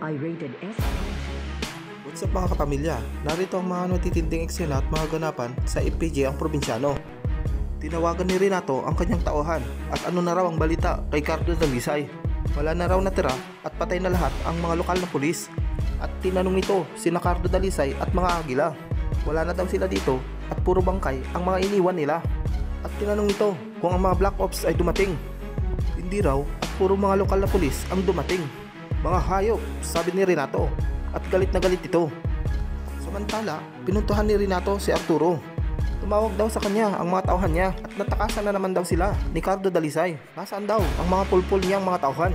I-rated S. What's up mga kapamilya? Narito ang mga natitinding eksena at mga ganapan sa FPJ ang probinsyano. Tinawagan ni Renato ang kanyang tauhan at ano na raw ang balita kay Cardo Dalisay. Wala na raw natira at patay na lahat ang mga lokal na pulis. At tinanong ito sina Cardo Dalisay at mga agila. Wala na daw sila dito at puro bangkay ang mga iniwan nila. At tinanong ito kung ang mga Black Ops ay dumating. Hindi raw at puro mga lokal na pulis ang dumating. Mga hayop, sabi ni Renato. At galit na galit ito. Samantala, pinuntuhan ni Renato si Arturo. Tumawag daw sa kanya ang mga tauhan niya at natakasan na naman daw sila ni Cardo Dalisay. Nasaan daw ang mga pulpul niyang mga tauhan?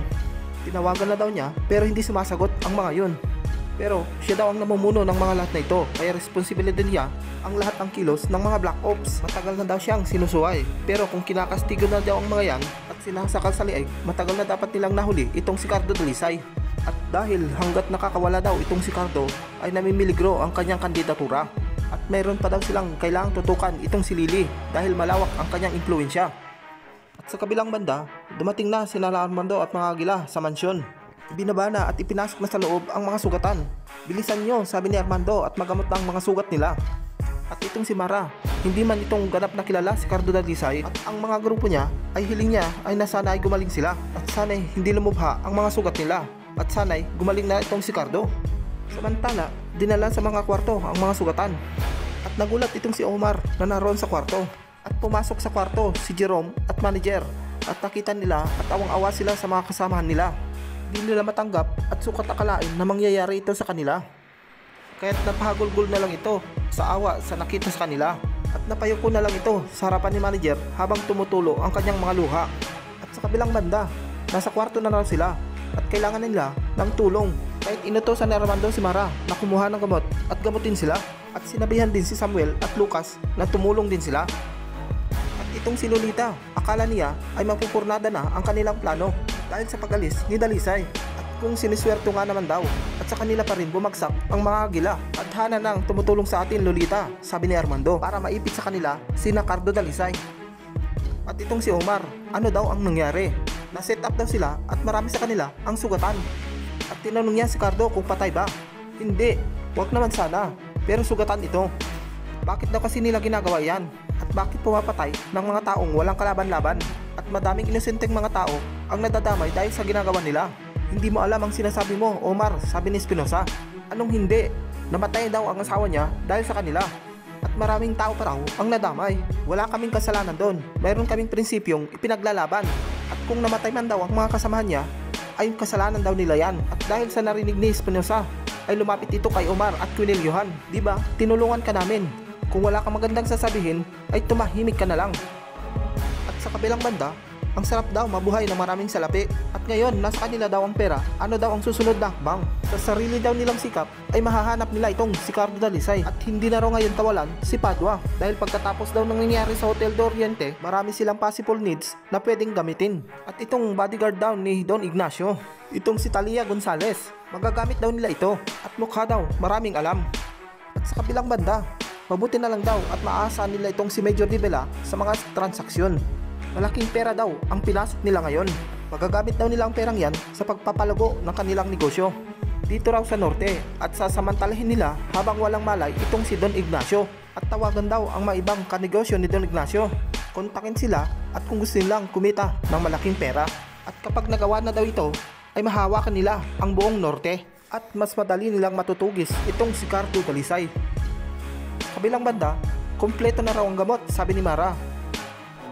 Tinawagan na daw niya pero hindi sumasagot ang mga yun. Pero siya daw ang namumuno ng mga lahat na ito kaya responsibilidad niya ang lahat ng kilos ng mga Black Ops. Matagal na daw siyang sinusuway pero kung kinakastigo na daw ang mga yan at sinasakal sa liig, matagal na dapat nilang nahuli itong si Cardo Dalisay. At dahil hanggat nakakawala daw itong si Cardo ay namimiligro ang kanyang kandidatura. At mayroon pa daw silang kailangang tutukan itong si Lily dahil malawak ang kanyang impluensya. At sa kabilang banda, dumating na sina Armando at mga agila sa mansyon. Ibinaba na at ipinasok na sa loob ang mga sugatan. Bilisan nyo, sabi ni Armando at magamot na ang mga sugat nila. At itong si Mara, hindi man itong ganap na kilala si Cardo Dalisay at ang mga grupo niya ay hiling niya ay nasana ay gumaling sila at sana'y hindi lumubha ang mga sugat nila. At sana'y gumaling na itong si Cardo. Samantala, dinala sa mga kwarto ang mga sugatan. At nagulat itong si Omar na naroon sa kwarto. At pumasok sa kwarto si Jerome at manager. At nakita nila at awang-awa sila sa mga kasamahan nila. Hindi nila matanggap at sukat akalain na mangyayari ito sa kanila. Kaya't napahagulgul na lang ito sa awa sa nakita sa kanila. At napayuko na lang ito sa harapan ni manager habang tumutulo ang kanyang mga luha. At sa kabilang banda, nasa kwarto na raw sila. At kailangan nila ng tulong. Kahit inutosan ni Armando si Mara na kumuha ng gamot at gamutin sila. At sinabihan din si Samuel at Lucas na tumulong din sila. At itong si Lolita, akala niya ay mapupurnada na ang kanilang plano dahil sa pag-alis ni Dalisay. At kung siniswerto nga naman daw at sa kanila pa rin bumagsak ang mga agila. At hana nang tumutulong sa atin Lolita, sabi ni Armando, para maipit sa kanila sina Cardo Dalisay. At itong si Omar, ano daw ang nangyari? Na-set up daw sila at marami sa kanila ang sugatan. At tinanong niya si Cardo kung patay ba. Hindi, wag naman sana, pero sugatan ito. Bakit daw kasi nila ginagawa yan? At bakit pumapatay ng mga taong walang kalaban-laban? At madaming inosenteng mga tao ang nadadamay dahil sa ginagawa nila. Hindi mo alam ang sinasabi mo, Omar, sabi ni Espinosa. Anong hindi? Namatay daw ang asawa niya dahil sa kanila. At maraming tao pa raw ang nadamay. Wala kaming kasalanan doon. Mayroon kaming prinsipyong ipinaglalaban. At kung namatay man daw ang mga kasamahan niya, ay kasalanan daw nila yan. At dahil sa narinig ni Espinosa, ay lumapit ito kay Omar at Quiniliohan. Diba? Tinulungan ka namin. Kung wala kang magandang sasabihin, ay tumahimik ka na lang. At sa kabilang banda, ang sarap daw mabuhay ng maraming salapi. At ngayon, nasa kanila daw ang pera. Ano daw ang susunod na hakbang? Sa sarili daw nilang sikap, ay mahahanap nila itong si Cardo Dalisay. At hindi na raw ngayon tawalan si Padua. Dahil pagkatapos daw ng nangyari sa Hotel do Oriente, marami silang possible needs na pwedeng gamitin. At itong bodyguard daw ni Don Ignacio, itong si Talia Gonzales, magagamit daw nila ito. At mukha daw maraming alam. At sa kabilang banda, mabuti na lang daw at maaasahan nila itong si Major Divela sa mga transaksyon. Malaking pera daw ang pinasok nila ngayon. Magagamit daw nila ang perang yan sa pagpapalago ng kanilang negosyo dito raw sa norte at sasamantalahin nila habang walang malay itong si Don Ignacio. At tawagan daw ang maibang kanegosyo ni Don Ignacio. Kontakin sila at kung gusto nilang kumita ng malaking pera. At kapag nagawa na daw ito, ay mahawakan nila ang buong norte at mas madali nilang matutugis itong si Cardo Dalisay. Kabilang banda, kompleto na raw ang gamot, sabi ni Mara.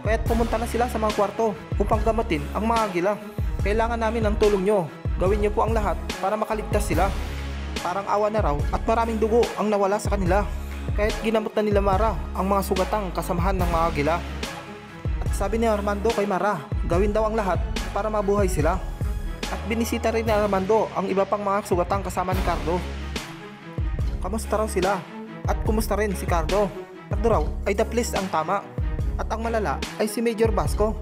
Kaya't pumunta na sila sa mga kwarto upang gamutin ang mga agila. Kailangan namin ng tulong nyo. Gawin nyo po ang lahat para makaligtas sila. Parang awa na raw at maraming dugo ang nawala sa kanila. Kaya't ginamot na nila Mara ang mga sugatang kasamahan ng mga agila. At sabi ni Armando kay Mara, gawin daw ang lahat para mabuhay sila. At binisita rin ni Armando ang iba pang mga sugatang kasama ni Cardo. Kamusta raw sila? At kumusta rin si Cardo? At raw ay the place ang tama. At ang malala ay si Major Basco.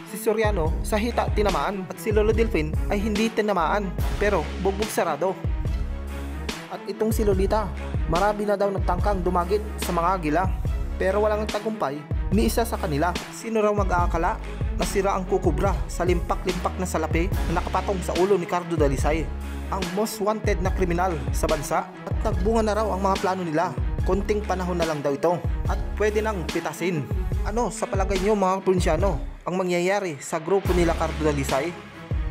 Si Soriano sa hita tinamaan at si Lolo Delfin ay hindi tinamaan pero bugbog sarado. At itong si Lolita, marami na daw nagtangkang dumagit sa mga agila pero walang tagumpay ni isa sa kanila. Sino raw mag-aakala? nasira ang kukubra sa limpak-limpak na salapi na nakapatong sa ulo ni Cardo Dalisay, ang most wanted na kriminal sa bansa. At nagbunga na raw ang mga plano nila. Konting panahon na lang daw ito at pwede nang pitasin. Ano sa palagay nyo mga probinsyano ang mangyayari sa grupo nila Cardo Dalisay?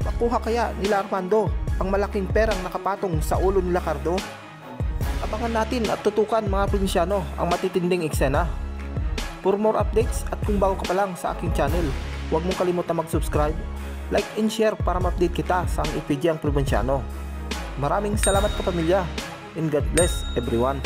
Makuha kaya nila Armando ang malaking perang nakapatong sa ulo nila Cardo? Abangan natin at tutukan mga probinsyano ang matitinding eksena. For more updates at kung bago ka pa lang sa aking channel, huwag mong kalimutan mag-subscribe, like and share para ma-update kita sa ang IPG ang probinsyano. Maraming salamat kapamilya and God bless everyone.